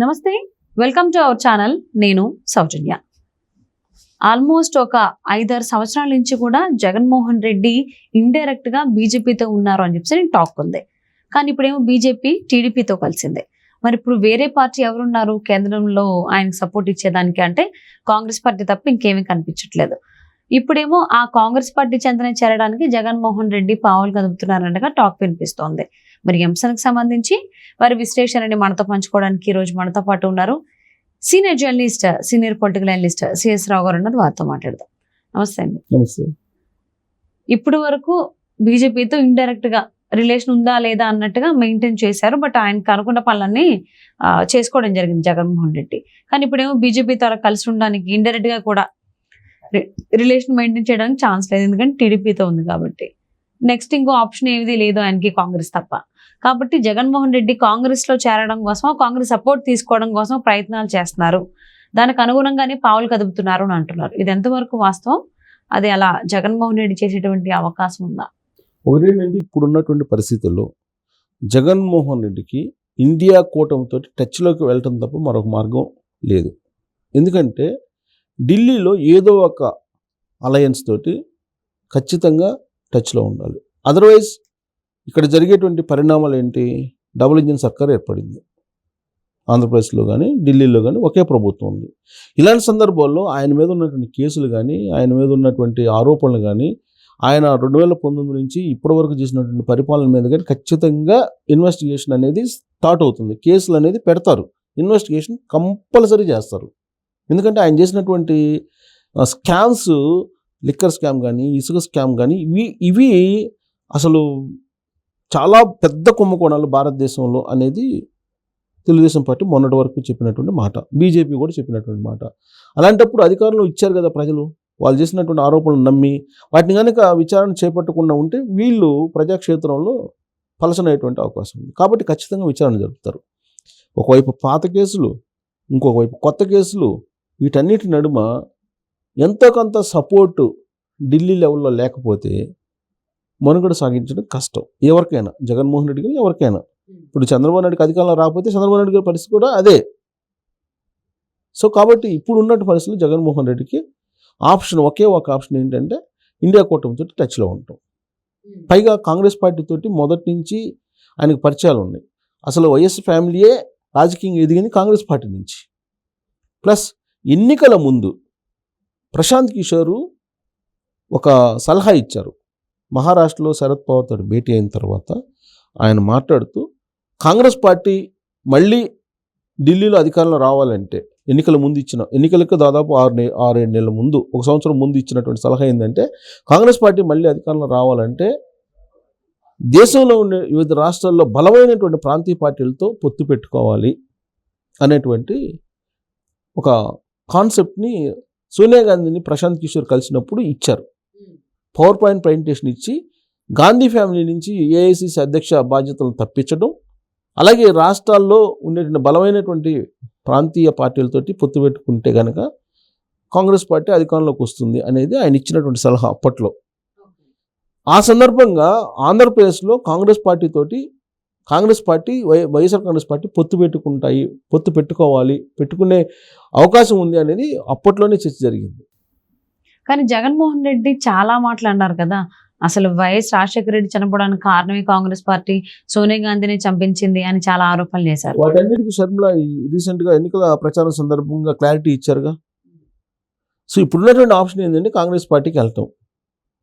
నమస్తే, welcome to our channel. నేను సౌజన్య. Almost ఒక 5-6 సంవత్సరాల నుంచి కూడా జగన్మోహన్ రెడ్డి ఇండైరెక్ట్ గా బీజేపీతో ఉన్నారు అని చెప్పి టాక్ ఉంది. కానీ ఇప్పుడేమో బీజేపీ టీడీపీతో కలిసిందే. మరి ఇప్పుడు వేరే పార్టీ ఎవరున్నారు కేంద్రంలో ఆయనకు సపోర్ట్ ఇచ్చేదానికి అంటే కాంగ్రెస్ పార్టీ తప్ప ఇంకేమీ కనిపించట్లేదు. ఇప్పుడేమో ఆ కాంగ్రెస్ పార్టీ చెంతనే చేరడానికి జగన్మోహన్ రెడ్డి పావులు కదుపుతున్నారన్నగా టాక్ వినిపిస్తోంది. మరి ఈ అంశానికి సంబంధించి వారి విశ్లేషణని మనతో పంచుకోవడానికి ఈ రోజు మనతో పాటు ఉన్నారు senior journalist, senior political analyst CS Rao గారు ఉన్నారు. వారితో మాట్లాడదాం. నమస్తే అండి. నమస్తే. ఇప్పుడు వరకు బీజేపీతో ఇండైరెక్ట్ గా రిలేషన్ ఉందా లేదా అన్నట్టుగా మెయింటైన్ చేశారు. బట్ ఆయనకు అనుకున్న పనులన్నీ చేసుకోవడం జరిగింది జగన్మోహన్ రెడ్డి. కానీ ఇప్పుడేమో బీజేపీతో అలా కలిసి ఉండడానికి ఇండైరెక్ట్ గా కూడా రిలేషన్ మెయింటైన్ చేయడానికి ఛాన్స్ లేదు, ఎందుకంటే టీడీపీతో ఉంది కాబట్టి. నెక్స్ట్ ఇంకో ఆప్షన్ ఏది లేదు ఆయనకి, కాంగ్రెస్ తప్ప. కాబట్టి జగన్మోహన్ రెడ్డి కాంగ్రెస్ లో చేరడం కోసం, కాంగ్రెస్ సపోర్ట్ తీసుకోవడం కోసం ప్రయత్నాలు చేస్తున్నారు. దానికి అనుగుణంగానే పావులు కదుపుతున్నారు అని అంటున్నారు. ఇది ఎంతవరకు వాస్తవం? అది అలా జగన్మోహన్ రెడ్డి చేసేటువంటి అవకాశం ఉందా? ఒకటేంటంటే ఇప్పుడున్నటువంటి పరిస్థితుల్లో జగన్మోహన్ రెడ్డికి ఇండియా కూటమితో టచ్లోకి వెళ్ళటం తప్ప మరొక మార్గం లేదు. ఎందుకంటే ఢిల్లీలో ఏదో ఒక అలయన్స్ తోటి ఖచ్చితంగా టచ్లో ఉండాలి. అదర్వైజ్ ఇక్కడ జరిగేటువంటి పరిణామాలు ఏంటి? డబుల్ ఇంజిన్ సర్కార్ ఏర్పడింది. ఆంధ్రప్రదేశ్లో కానీ ఢిల్లీలో కానీ ఒకే ప్రభుత్వం ఉంది. ఇలాంటి సందర్భాల్లో ఆయన మీద ఉన్నటువంటి కేసులు కానీ, ఆయన మీద ఉన్నటువంటి ఆరోపణలు కానీ, ఆయన 2019 నుంచి ఇప్పటి వరకు చేసినటువంటి పరిపాలన మీద కానీ ఖచ్చితంగా ఇన్వెస్టిగేషన్ అనేది స్టార్ట్ అవుతుంది. కేసులు అనేది పెడతారు, ఇన్వెస్టిగేషన్ కంపల్సరీ చేస్తారు. ఎందుకంటే ఆయన చేసినటువంటి స్కామ్స్, లిక్కర్ స్కామ్ కానీ, ఇసుక స్కామ్ కానీ, ఇవి అసలు చాలా పెద్ద కుంభకోణాలు భారతదేశంలో అనేది తెలుగుదేశం పార్టీ మొన్నటి వరకు చెప్పినటువంటి మాట, బీజేపీ కూడా చెప్పినటువంటి మాట. అలాంటప్పుడు అధికారులు ఇచ్చారు కదా ప్రజలు, వాళ్ళు చేసినటువంటి ఆరోపణలు నమ్మి వాటిని కనుక విచారణ చేపట్టకుండా ఉంటే వీళ్ళు ప్రజాక్షేత్రంలో పలసనయ్యేటువంటి అవకాశం ఉంది. కాబట్టి ఖచ్చితంగా విచారణ జరుపుతారు. ఒకవైపు పాత కేసులు, ఇంకొక వైపు కొత్త కేసులు, వీటన్నిటి నడుమ ఎంతో కొంత సపోర్టు ఢిల్లీ లెవెల్లో లేకపోతే మనుగడ సాగించడం కష్టం ఎవరికైనా, జగన్మోహన్ రెడ్డి గారు ఎవరికైనా. ఇప్పుడు చంద్రబాబు నాయుడుకి అధికారంలో రాకపోతే చంద్రబాబు నాయుడు గారి పరిస్థితి కూడా అదే. సో కాబట్టి ఇప్పుడు ఉన్నటువంటి పరిస్థితులు జగన్మోహన్ రెడ్డికి ఒకే ఒక ఆప్షన్ ఏంటంటే ఇండియా కూటమితో టచ్లో ఉంటాం. పైగా కాంగ్రెస్ పార్టీ తోటి మొదటి నుంచి ఆయనకు పరిచయాలు ఉన్నాయి. అసలు వైఎస్ ఫ్యామిలీయే రాజకీయంగా ఎదిగింది కాంగ్రెస్ పార్టీ నుంచి. ప్లస్ ఎన్నికల ముందు ప్రశాంత్ కిషోర్ ఒక సలహా ఇచ్చారు. మహారాష్ట్రలో శరద్ పవార్ తోటి భేటీ అయిన తర్వాత ఆయన మాట్లాడుతూ కాంగ్రెస్ పార్టీ మళ్ళీ ఢిల్లీలో అధికారంలో రావాలంటే ఎన్నికలకు దాదాపు 6-7 నెలల ముందు, 1 సంవత్సరం ముందు ఇచ్చినటువంటి సలహా ఏంటంటే కాంగ్రెస్ పార్టీ మళ్ళీ అధికారంలో రావాలంటే దేశంలో ఉండే వివిధ రాష్ట్రాల్లో బలమైనటువంటి ప్రాంతీయ పార్టీలతో పొత్తు పెట్టుకోవాలి అనేటువంటి ఒక కాన్సెప్ట్ని సోనియా గాంధీని ప్రశాంత్ కిషోర్ కలిసినప్పుడు ఇచ్చారు. పవర్ పాయింట్ ప్రజెంటేషన్ ఇచ్చి గాంధీ ఫ్యామిలీ నుంచి ఏఐసిసి అధ్యక్ష బాధ్యతలను తప్పించడం, అలాగే రాష్ట్రాల్లో ఉండేటువంటి బలమైనటువంటి ప్రాంతీయ పార్టీలతోటి పొత్తు పెట్టుకుంటే కనుక కాంగ్రెస్ పార్టీ అధికారంలోకి వస్తుంది అనేది ఆయన ఇచ్చినటువంటి సలహా అప్పట్లో. ఆ సందర్భంగా ఆంధ్రప్రదేశ్లో కాంగ్రెస్ పార్టీ వైఎస్ఆర్ కాంగ్రెస్ పార్టీ పొత్తు పెట్టుకునే అవకాశం ఉంది అనేది అప్పట్లోనే చర్చ జరిగింది. కానీ జగన్మోహన్ రెడ్డి చాలా మాట్లాడినారు కదా, అసలు వైఎస్ రాజశేఖర రెడ్డి చనిపోవడానికి కారణమే కాంగ్రెస్ పార్టీ, సోనియా గాంధీని చంపించింది అని చాలా ఆరోపణలు చేశారు. వాటన్నిటికీ షర్మిల రీసెంట్గా ఎన్నికల ప్రచారం సందర్భంగా క్లారిటీ ఇచ్చారుగా. సో ఇప్పుడున్నటువంటి ఆప్షన్ ఏంటంటే కాంగ్రెస్ పార్టీకి వెళ్తాం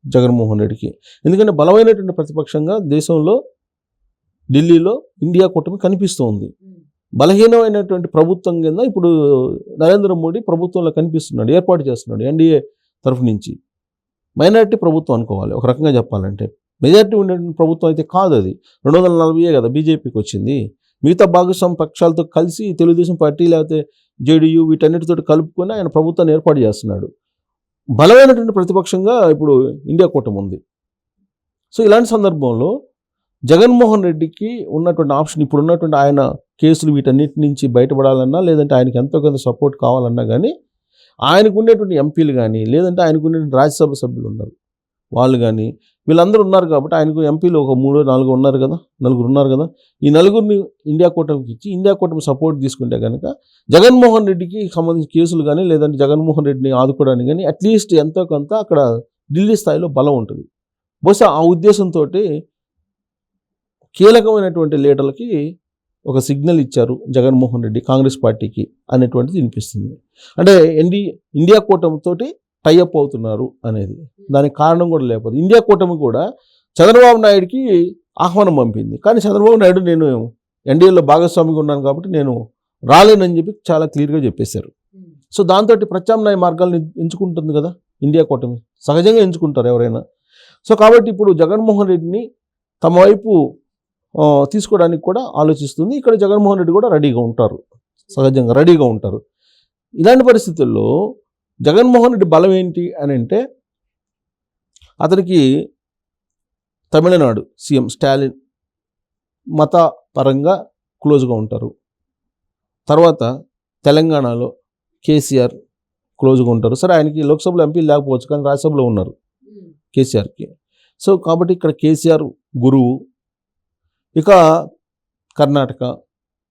జగన్మోహన్ రెడ్డికి. ఎందుకంటే బలమైనటువంటి ప్రతిపక్షంగా దేశంలో ఢిల్లీలో ఇండియా కూటమి కనిపిస్తూ ఉంది. బలహీనమైనటువంటి ప్రభుత్వం కింద ఇప్పుడు నరేంద్ర మోడీ ప్రభుత్వంలో కనిపిస్తున్నాడు, ఏర్పాటు చేస్తున్నాడు ఎన్డీఏ తరఫు నుంచి. మైనారిటీ ప్రభుత్వం అనుకోవాలి ఒక రకంగా చెప్పాలంటే. మెజారిటీ ఉండే ప్రభుత్వం అయితే కాదు, అది 240 కదా బీజేపీకి వచ్చింది. మిగతా భాగస్వామ్య పక్షాలతో కలిసి తెలుగుదేశం పార్టీ లేకపోతే జేడీయూ వీటన్నిటితో కలుపుకొని ఆయన ప్రభుత్వాన్ని ఏర్పాటు చేస్తున్నాడు. బలమైనటువంటి ప్రతిపక్షంగా ఇప్పుడు ఇండియా కూటమి ఉంది. సో ఇలాంటి సందర్భంలో జగన్మోహన్ రెడ్డికి ఉన్నటువంటి ఆప్షన్, ఇప్పుడు ఉన్నటువంటి ఆయన కేసులు వీటన్నిటి నుంచి బయటపడాలన్నా, లేదంటే ఆయనకి ఎంతో కొంత సపోర్ట్ కావాలన్నా కానీ ఆయనకు ఉండేటువంటి ఎంపీలు కానీ, లేదంటే ఆయనకు ఉండేటువంటి రాజ్యసభ సభ్యులు ఉన్నారు, వాళ్ళు కానీ వీళ్ళందరూ ఉన్నారు కాబట్టి ఆయనకు ఎంపీలు ఒక 3-4 ఉన్నారు కదా, నలుగురు ఉన్నారు కదా. ఈ నలుగురిని ఇండియా కూటమికి ఇచ్చి ఇండియా కూటమి సపోర్ట్ తీసుకుంటే కనుక జగన్మోహన్ రెడ్డికి సంబంధించిన కేసులు కానీ లేదంటే జగన్మోహన్ రెడ్డిని ఆదుకోవడానికి కానీ అట్లీస్ట్ ఎంతో కొంత అక్కడ ఢిల్లీ స్థాయిలో బలం ఉంటుంది. బహుశా ఆ ఉద్దేశంతో కీలకమైనటువంటి లీడర్లకి ఒక సిగ్నల్ ఇచ్చారు జగన్మోహన్ రెడ్డి కాంగ్రెస్ పార్టీకి అనేటువంటిది వినిపిస్తుంది. అంటే ఇండియా కూటమితోటి టైఅప్ అవుతున్నారు అనేది దానికి కారణం కూడా లేకపోతే ఇండియా కూటమి కూడా చంద్రబాబు నాయుడికి ఆహ్వానం పంపింది. కానీ చంద్రబాబు నాయుడు నేను ఎన్డీఏలో భాగస్వామిగా ఉన్నాను కాబట్టి నేను రాలేనని చెప్పి చాలా క్లియర్గా చెప్పేశారు. సో దాంతో ప్రత్యామ్నాయ మార్గాలను ఎంచుకుంటుంది కదా ఇండియా కూటమి, సహజంగా ఎంచుకుంటారు ఎవరైనా. సో కాబట్టి ఇప్పుడు జగన్మోహన్ రెడ్డిని తమ వైపు తీసుకోవడానికి కూడా ఆలోచిస్తుంది. ఇక్కడ జగన్మోహన్ రెడ్డి కూడా రెడీగా ఉంటారు, సహజంగా రెడీగా ఉంటారు. ఇలాంటి పరిస్థితుల్లో జగన్మోహన్ రెడ్డి బలం ఏంటి అని అంటే అతనికి తమిళనాడు సీఎం స్టాలిన్ మత పరంగా క్లోజ్గా ఉంటారు. తర్వాత తెలంగాణలో కేసీఆర్ క్లోజ్గా ఉంటారు. సరే ఆయనకి లోక్సభలో ఎంపీలు లేకపోవచ్చు కానీ రాజ్యసభలో ఉన్నారు కేసీఆర్కి. సో కాబట్టి ఇక్కడ కేసీఆర్ గురువు. ఇక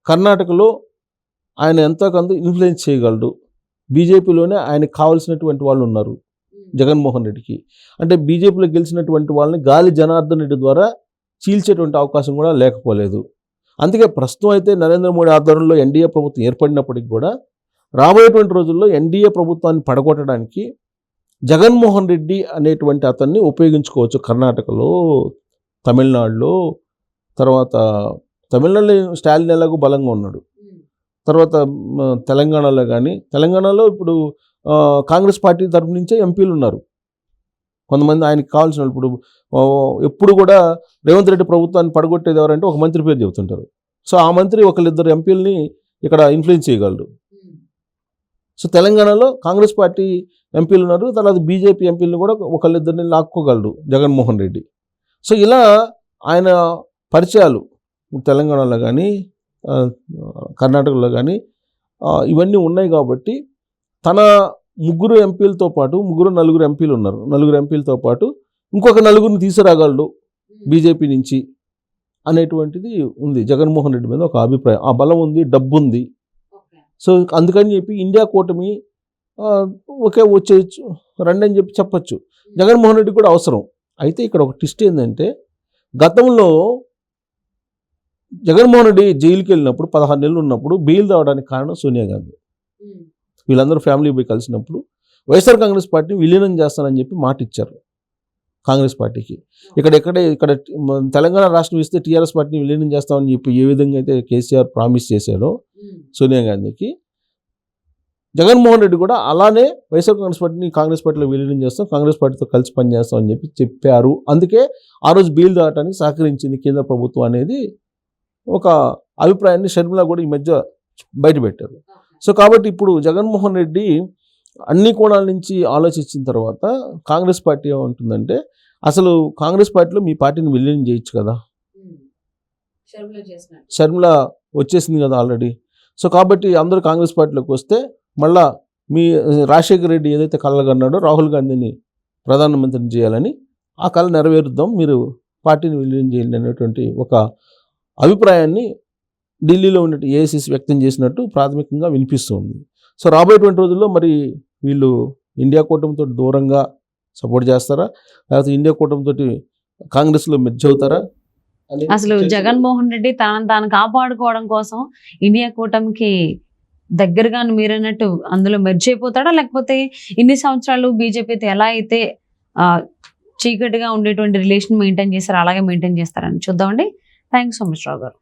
కర్ణాటకలో ఆయన ఎంతో కొంత ఇన్ఫ్లుయెన్స్ చేయగలడు. బీజేపీలోనే ఆయనకు కావాల్సినటువంటి వాళ్ళు ఉన్నారు జగన్మోహన్ రెడ్డికి. అంటే బీజేపీలో గెలిచినటువంటి వాళ్ళని గాలి జనార్దన్ రెడ్డి ద్వారా చీల్చేటువంటి అవకాశం కూడా లేకపోలేదు. అందుకే ప్రస్తుతం అయితే నరేంద్ర మోడీ ఆధ్వర్యంలో ఎన్డీఏ ప్రభుత్వం ఏర్పడినప్పటికీ కూడా రాబోయేటువంటి రోజుల్లో ఎన్డీఏ ప్రభుత్వాన్ని పడగొట్టడానికి జగన్మోహన్ రెడ్డి అనేటువంటి అతన్ని ఉపయోగించుకోవచ్చు. కర్ణాటకలో, తమిళనాడులో, తర్వాత తమిళనాడులో స్టాలిన్ ఎలాగో బలంగా ఉన్నాడు. తర్వాత తెలంగాణలో ఇప్పుడు కాంగ్రెస్ పార్టీ తరపు నుంచే ఎంపీలు ఉన్నారు కొంతమంది. ఆయనకి కావాల్సిన ఇప్పుడు ఎప్పుడు కూడా రేవంత్ రెడ్డి ప్రభుత్వాన్ని పడగొట్టేది ఎవరంటే ఒక మంత్రి పేరు చెబుతుంటారు. సో ఆ మంత్రి ఒకళ్ళిద్దరు ఎంపీలని ఇక్కడ ఇన్ఫ్లుయెన్స్ చేయగలడు. సో తెలంగాణలో కాంగ్రెస్ పార్టీ ఎంపీలు ఉన్నారు, తర్వాత బీజేపీ ఎంపీలను కూడా ఒకళ్ళిద్దరిని లాక్కోగలడు జగన్మోహన్ రెడ్డి. సో ఇలా ఆయన పరిచయాలు తెలంగాణలో కానీ కర్ణాటకలో కానీ ఇవన్నీ ఉన్నాయి కాబట్టి తన ముగ్గురు నలుగురు ఎంపీలు ఉన్నారు. నలుగురు ఎంపీలతో పాటు ఇంకొక నలుగురిని తీసుకురాగలడు బీజేపీ నుంచి అనేటువంటిది ఉంది జగన్మోహన్ రెడ్డి మీద ఒక అభిప్రాయం. ఆ బలం ఉంది, డబ్బు ఉంది. సో అందుకని చెప్పి ఇండియా కూటమి ఒకే వచ్చేయచ్చు, రండి అని చెప్పి చెప్పచ్చు. జగన్మోహన్ రెడ్డి కూడా అవసరం. అయితే ఇక్కడ ఒక ట్విస్ట్ ఏంటంటే గతంలో జగన్మోహన్ రెడ్డి జైలుకి వెళ్ళినప్పుడు 16 నెలలు ఉన్నప్పుడు బెయిల్ రావడానికి కారణం సోనియా గాంధీ. వీళ్ళందరూ ఫ్యామిలీ పోయి కలిసినప్పుడు వైఎస్ఆర్ కాంగ్రెస్ పార్టీని విలీనం చేస్తానని చెప్పి మాట ఇచ్చారు కాంగ్రెస్ పార్టీకి. ఇక్కడ తెలంగాణ రాష్ట్రం ఇస్తే టీఆర్ఎస్ పార్టీని విలీనం చేస్తామని చెప్పి ఏ విధంగా అయితే కేసీఆర్ ప్రామిస్ చేశాడో సోనియా గాంధీకి, జగన్మోహన్ రెడ్డి కూడా అలానే వైఎస్ఆర్ కాంగ్రెస్ పార్టీని కాంగ్రెస్ పార్టీలో విలీనం చేస్తాం, కాంగ్రెస్ పార్టీతో కలిసి పనిచేస్తాం అని చెప్పి చెప్పారు. అందుకే ఆ రోజు బెయిల్ రావడానికి సహకరించింది కేంద్ర ప్రభుత్వం అనేది ఒక అభిప్రాయాన్ని షర్మిల కూడా ఈ మధ్య బయటపెట్టారు. సో కాబట్టి ఇప్పుడు జగన్మోహన్ రెడ్డి అన్ని కోణాల నుంచి ఆలోచించిన తర్వాత కాంగ్రెస్ పార్టీ ఏమంటుందంటే అసలు కాంగ్రెస్ పార్టీలో మీ పార్టీని విలీనం చేయొచ్చు కదా, షర్మిల వచ్చేసింది కదా ఆల్రెడీ. సో కాబట్టి అందరూ కాంగ్రెస్ పార్టీలోకి వస్తే మళ్ళా మీ రాజశేఖర రెడ్డి ఏదైతే కలగన్నాడో రాహుల్ గాంధీని ప్రధానమంత్రిని చేయాలని ఆ కళ నెరవేరుద్దాం, మీరు పార్టీని విలీనం చేయండి అనేటువంటి ఒక అభిప్రాయాన్ని ఢిల్లీలో ఉన్నట్టు ఏఐసిసి వ్యక్తం చేసినట్టు ప్రాథమికంగా వినిపిస్తుంది. సో రాబోయేటువంటి రోజుల్లో మరి వీళ్ళు ఇండియా కూటమితో దూరంగా సపోర్ట్ చేస్తారా, లేకపోతే ఇండియా కూటమితో కాంగ్రెస్లో మెర్జ్ అవుతారా? అసలు జగన్మోహన్ రెడ్డి తాను కాపాడుకోవడం కోసం ఇండియా కూటమికి దగ్గరగా మీరన్నట్టు అందులో మెర్జ్ అయిపోతాడా, లేకపోతే ఇన్ని సంవత్సరాలు బీజేపీతో ఎలా అయితే చీకటిగా ఉండేటువంటి రిలేషన్ మెయింటైన్ చేస్తారో అలాగే మెయింటైన్ చేస్తారని చూద్దామండి. థ్యాంక్స్ సో మచ్ రావు గారు.